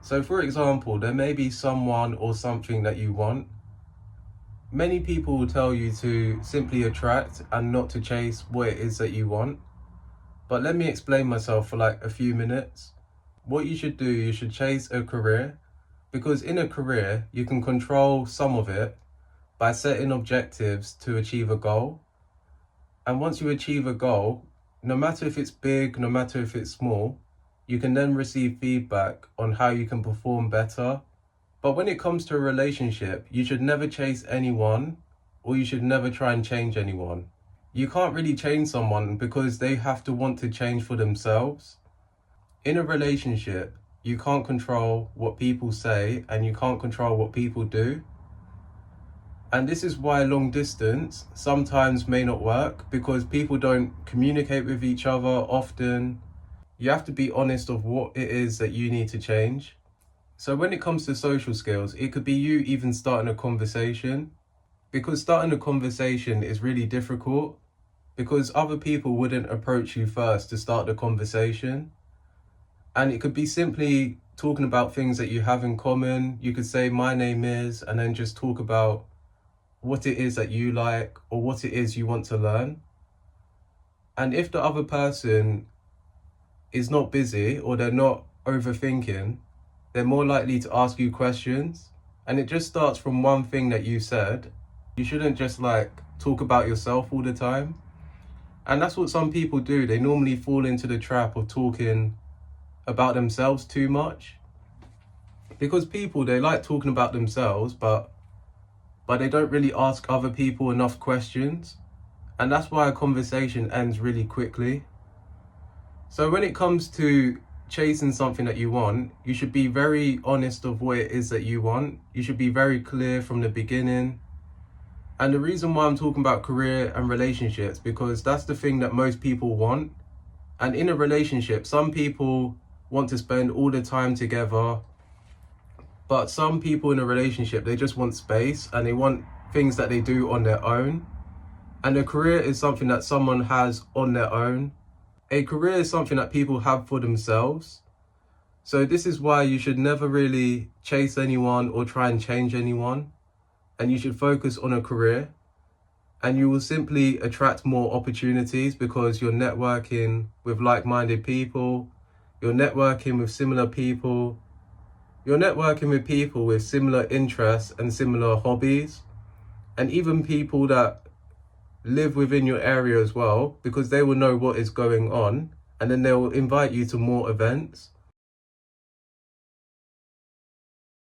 So for example, there may be someone or something that you want. Many people will tell you to simply attract and not to chase what it is that you want. But let me explain myself for like a few minutes. What you should do, you should chase a career, because in a career, you can control some of it by setting objectives to achieve a goal. And once you achieve a goal, no matter if it's big, no matter if it's small, you can then receive feedback on how you can perform better. But when it comes to a relationship, you should never chase anyone, or you should never try and change anyone. You can't really change someone because they have to want to change for themselves. In a relationship, you can't control what people say and you can't control what people do. And this is why long distance sometimes may not work, because people don't communicate with each other often. You have to be honest of what it is that you need to change. So when it comes to social skills, it could be you even starting a conversation, because starting a conversation is really difficult because other people wouldn't approach you first to start the conversation. And it could be simply talking about things that you have in common. You could say, my name is, and then just talk about what it is that you like or what it is you want to learn. And if the other person is not busy or they're not overthinking, they're more likely to ask you questions. And it just starts from one thing that you said. You shouldn't just like talk about yourself all the time. And that's what some people do. They normally fall into the trap of talking about themselves too much. Because people, they like talking about themselves, but they don't really ask other people enough questions. And that's why a conversation ends really quickly. So when it comes to chasing something that you want, you should be very honest of what it is that you want. You should be very clear from the beginning. And the reason why I'm talking about career and relationships, because that's the thing that most people want. And in a relationship, some people want to spend all the time together, but some people in a relationship, they just want space and they want things that they do on their own. And a career is something that someone has on their own. A career is something that people have for themselves. So this is why you should never really chase anyone or try and change anyone. And you should focus on a career. And you will simply attract more opportunities because you're networking with like-minded people. You're networking with similar people. You're networking with people with similar interests and similar hobbies. And even people that live within your area as well, because they will know what is going on. And then they will invite you to more events.